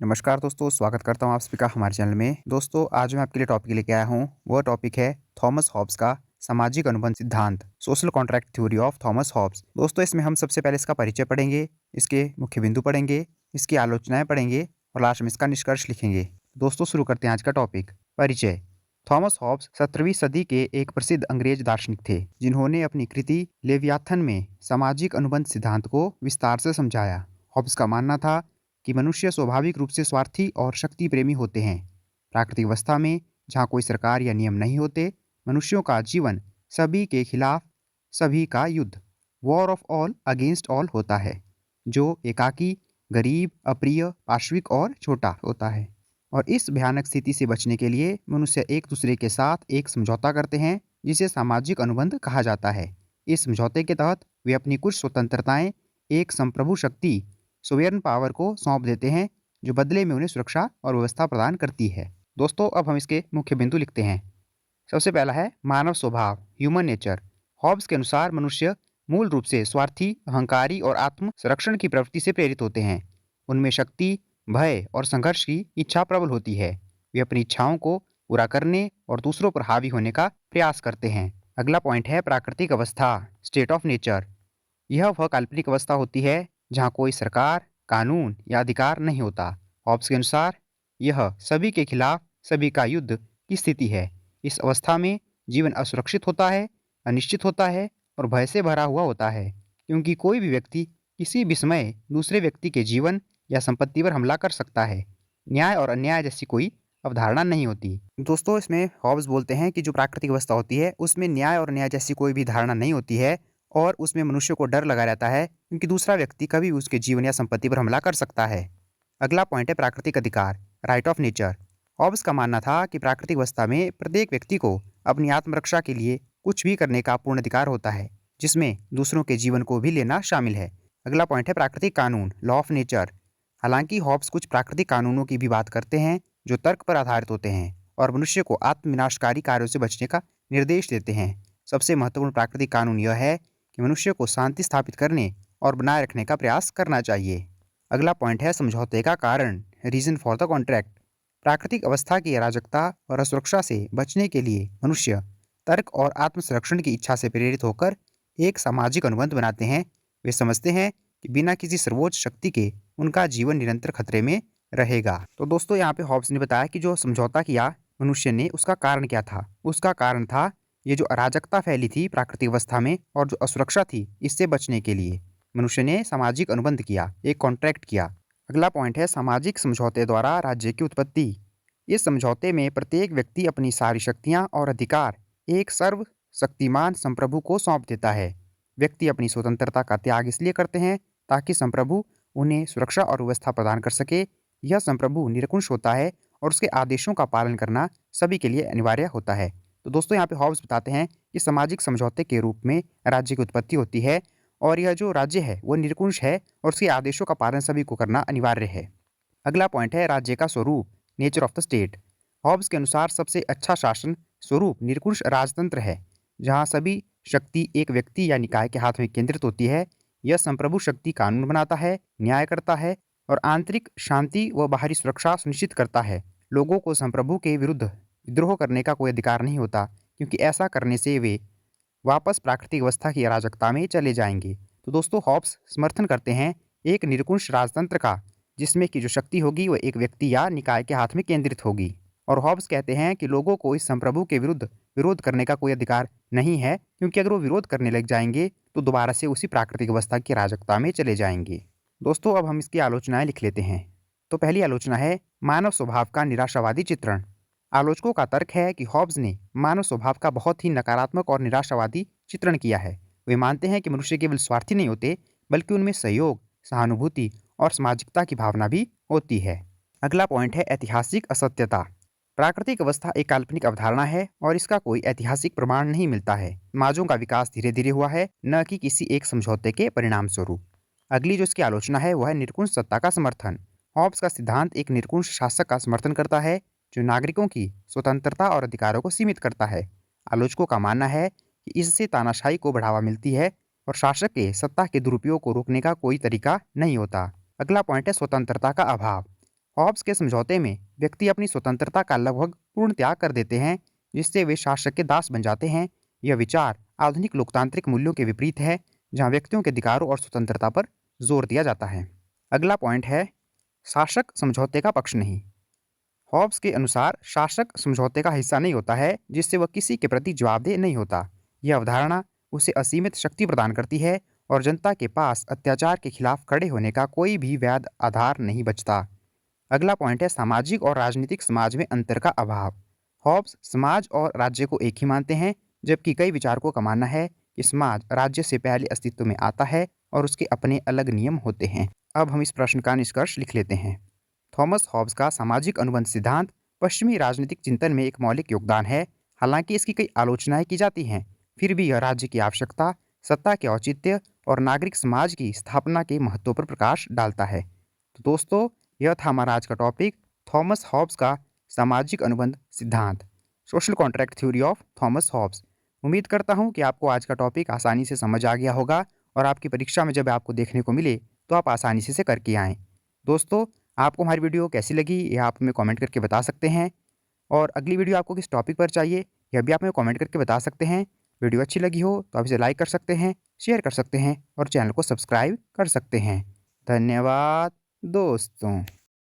नमस्कार दोस्तों, स्वागत करता हूँ आप सभी का हमारे चैनल में। दोस्तों, आज मैं आपके लिए टॉपिक लेके आया हूँ। वह टॉपिक है थॉमस हॉब्स का सामाजिक अनुबंध सिद्धांत, social contract theory of Thomas Hobbes. दोस्तों, इसमें हम सबसे पहले इसका परिचय पढ़ेंगे, इसके मुख्य बिंदु पढ़ेंगे, इसकी आलोचनाएं पढ़ेंगे और लास्ट में इसका निष्कर्ष लिखेंगे। दोस्तों, शुरू करते हैं आज का टॉपिक। परिचय। थॉमस हॉब्स 17वीं सदी के एक प्रसिद्ध अंग्रेज दार्शनिक थे, जिन्होंने अपनी कृति लेवियाथन में सामाजिक अनुबंध सिद्धांत को विस्तार से समझाया। हॉब्स का मानना था कि मनुष्य स्वाभाविक रूप से स्वार्थी और शक्ति प्रेमी होते हैं। प्राकृतिक अवस्था में, जहाँ कोई सरकार या नियम नहीं होते, मनुष्यों का जीवन सभी के खिलाफ सभी का युद्ध, war of all against all होता है, जो एकाकी, गरीब, अप्रिय, पाश्विक और छोटा होता है। और इस भयानक स्थिति से बचने के लिए मनुष्य एक दूसरे के साथ एक समझौता करते हैं, जिसे सामाजिक अनुबंध कहा जाता है। इस समझौते के तहत वे अपनी कुछ स्वतंत्रताएं एक संप्रभु शक्ति, सोवेरियन पावर को सौंप देते हैं, जो बदले में उन्हें सुरक्षा और व्यवस्था प्रदान करती है। दोस्तों, अब हम इसके मुख्य बिंदु लिखते हैं। सबसे पहला है मानव स्वभाव, ह्यूमन नेचर। हॉब्स के अनुसार मनुष्य मूल रूप से स्वार्थी, अहंकारी और आत्म संरक्षण की प्रवृत्ति से प्रेरित होते हैं। उनमें शक्ति, भय और संघर्ष की इच्छा प्रबल होती है। वे अपनी इच्छाओं को पूरा करने और दूसरों पर हावी होने का प्रयास करते हैं। अगला पॉइंट है प्राकृतिक अवस्था, स्टेट ऑफ नेचर। यह वह काल्पनिक अवस्था होती है जहाँ कोई सरकार, कानून या अधिकार नहीं होता। हॉब्स के अनुसार यह सभी के खिलाफ सभी का युद्ध की स्थिति है। इस अवस्था में जीवन असुरक्षित होता है, अनिश्चित होता है और भय से भरा हुआ होता है, क्योंकि कोई भी व्यक्ति किसी भी समय दूसरे व्यक्ति के जीवन या संपत्ति पर हमला कर सकता है। न्याय और अन्याय जैसी कोई अवधारणा नहीं होती। दोस्तों, इसमें हॉब्स बोलते हैं कि जो प्राकृतिक अवस्था होती है उसमें न्याय और अन्याय जैसी कोई भी धारणा नहीं होती है, और उसमें मनुष्य को डर लगा रहता है, क्योंकि दूसरा व्यक्ति कभी भी उसके जीवन या संपत्ति पर हमला कर सकता है। अगला पॉइंट है प्राकृतिक अधिकार, राइट ऑफ नेचर। हॉब्स का मानना था कि प्राकृतिक अवस्था में प्रत्येक व्यक्ति को अपनी आत्मरक्षा के लिए कुछ भी करने का पूर्ण अधिकार होता है, जिसमें दूसरों के जीवन को भी लेना शामिल है। अगला पॉइंट है प्राकृतिक कानून, लॉ ऑफ नेचर। हालांकि हॉब्स कुछ प्राकृतिक कानूनों की भी बात करते हैं, जो तर्क पर आधारित होते हैं और मनुष्य को आत्मविनाशकारी कार्यों से बचने का निर्देश देते हैं। सबसे महत्वपूर्ण प्राकृतिक कानून यह है कि मनुष्य को शांति स्थापित करने और बनाए रखने का प्रयास करना चाहिए। अगला पॉइंट है समझौते का कारण, रीजन फॉर द कॉन्ट्रैक्ट। प्राकृतिक अवस्था की अराजकता और असुरक्षा से बचने के लिए मनुष्य तर्क और आत्म संरक्षण की इच्छा से प्रेरित होकर एक सामाजिक अनुबंध बनाते हैं। वे समझते हैं कि बिना किसी सर्वोच्च शक्ति के उनका जीवन निरंतर खतरे में रहेगा। तो दोस्तों, यहाँ पे हॉब्स ने बताया कि जो समझौता किया मनुष्य ने, उसका कारण क्या था। उसका कारण था ये जो अराजकता फैली थी प्राकृतिक अवस्था में और जो असुरक्षा थी, इससे बचने के लिए मनुष्य ने सामाजिक अनुबंध किया, एक कॉन्ट्रैक्ट किया। अगला पॉइंट है सामाजिक समझौते द्वारा राज्य की उत्पत्ति। इस समझौते में प्रत्येक व्यक्ति अपनी सारी शक्तियां और अधिकार एक सर्वशक्तिमान संप्रभु को सौंप देता है। व्यक्ति अपनी स्वतंत्रता का त्याग इसलिए करते हैं ताकि संप्रभु उन्हें सुरक्षा और व्यवस्था प्रदान कर सके। यह संप्रभु निरंकुश होता है और उसके आदेशों का पालन करना सभी के लिए अनिवार्य होता है। तो दोस्तों, यहाँ पे हॉब्स बताते हैं कि सामाजिक समझौते के रूप में राज्य की उत्पत्ति होती है, और यह जो राज्य है वो निरंकुश है और उसके आदेशों का पालन सभी को करना अनिवार्य है। अगला पॉइंट है राज्य का स्वरूप, nature of the state. Hobbes के अनुसार सबसे अच्छा शासन स्वरूप निरंकुश राजतंत्र है, जहाँ सभी शक्ति एक व्यक्ति या निकाय के हाथ में केंद्रित होती है। यह संप्रभु शक्ति कानून बनाता है, न्याय करता है और आंतरिक शांति व बाहरी सुरक्षा सुनिश्चित करता है। लोगों को संप्रभु के विरुद्ध विद्रोह करने का कोई अधिकार नहीं होता, क्योंकि ऐसा करने से वे वापस प्राकृतिक अवस्था की अराजकता में चले जाएंगे। तो दोस्तों, हॉब्स समर्थन करते हैं एक निरंकुश राजतंत्र का, जिसमें की जो शक्ति होगी वह एक व्यक्ति या निकाय के हाथ में केंद्रित होगी। और हॉब्स कहते हैं कि लोगों को इस संप्रभु के विरुद्ध विरोध करने का कोई अधिकार नहीं है, क्योंकि अगर वो विरोध करने लग जाएंगे तो दोबारा से उसी प्राकृतिक अवस्था की अराजकता में चले जाएंगे। दोस्तों, अब हम इसकी आलोचनाएं लिख लेते हैं। तो पहली आलोचना है मानव स्वभाव का निराशावादी चित्रण। आलोचकों का तर्क है कि हॉब्स ने मानव स्वभाव का बहुत ही नकारात्मक और निराशावादी चित्रण किया है। वे मानते हैं कि मनुष्य केवल स्वार्थी नहीं होते, बल्कि उनमें सहयोग, सहानुभूति और सामाजिकता की भावना भी होती है। अगला पॉइंट है ऐतिहासिक असत्यता। प्राकृतिक अवस्था एक काल्पनिक अवधारणा है और इसका कोई ऐतिहासिक प्रमाण नहीं मिलता है। समाजों का विकास धीरे धीरे हुआ है, न कि किसी एक समझौते के परिणाम स्वरूप। अगली जो इसकी आलोचना है वह है निर्कुंज सत्ता का समर्थन। हॉब्स का सिद्धांत एक निर्कुंज शासक का समर्थन करता है, जो नागरिकों की स्वतंत्रता और अधिकारों को सीमित करता है। आलोचकों का मानना है कि इससे तानाशाही को बढ़ावा मिलती है और शासक के सत्ता के दुरुपयोग को रोकने का कोई तरीका नहीं होता। अगला पॉइंट है स्वतंत्रता का अभाव। हॉब्स के समझौते में व्यक्ति अपनी स्वतंत्रता का लगभग पूर्ण त्याग कर देते हैं, जिससे वे शासक के दास बन जाते हैं। यह विचार आधुनिक लोकतांत्रिक मूल्यों के विपरीत है, जहां व्यक्तियों के अधिकारों और स्वतंत्रता पर जोर दिया जाता है। अगला पॉइंट है शासक समझौते का पक्ष नहीं। हॉब्स के अनुसार शासक समझौते का हिस्सा नहीं होता है, जिससे वह किसी के प्रति जवाबदेह नहीं होता। यह अवधारणा उसे असीमित शक्ति प्रदान करती है और जनता के पास अत्याचार के खिलाफ खड़े होने का कोई भी वैध आधार नहीं बचता। अगला पॉइंट है सामाजिक और राजनीतिक समाज में अंतर का अभाव। हॉब्स समाज और राज्य को एक ही मानते हैं, जबकि कई विचारकों का मानना है कि समाज राज्य से पहले अस्तित्व में आता है और उसके अपने अलग नियम होते हैं। अब हम इस प्रश्न का निष्कर्ष लिख लेते हैं। थॉमस हॉब्स का सामाजिक अनुबंध सिद्धांत पश्चिमी राजनीतिक चिंतन में एक मौलिक योगदान है। हालांकि इसकी कई आलोचनाएं की जाती हैं, फिर भी यह राज्य की आवश्यकता, सत्ता के औचित्य और नागरिक समाज की स्थापना के महत्व पर प्रकाश डालता है। तो दोस्तों, यह था हमारा आज का टॉपिक, थॉमस हॉब्स का सामाजिक अनुबंध सिद्धांत, social contract theory of Thomas Hobbes. उम्मीद करता हूँ कि आपको आज का टॉपिक आसानी से समझ आ गया होगा और आपकी परीक्षा में जब आपको देखने को मिले तो आप आसानी से करके आएँ। दोस्तों, आपको हमारी वीडियो कैसी लगी यह आप हमें कमेंट करके बता सकते हैं, और अगली वीडियो आपको किस टॉपिक पर चाहिए यह भी आप हमें कमेंट करके बता सकते हैं। वीडियो अच्छी लगी हो तो आप इसे लाइक कर सकते हैं, शेयर कर सकते हैं और चैनल को सब्सक्राइब कर सकते हैं। धन्यवाद दोस्तों।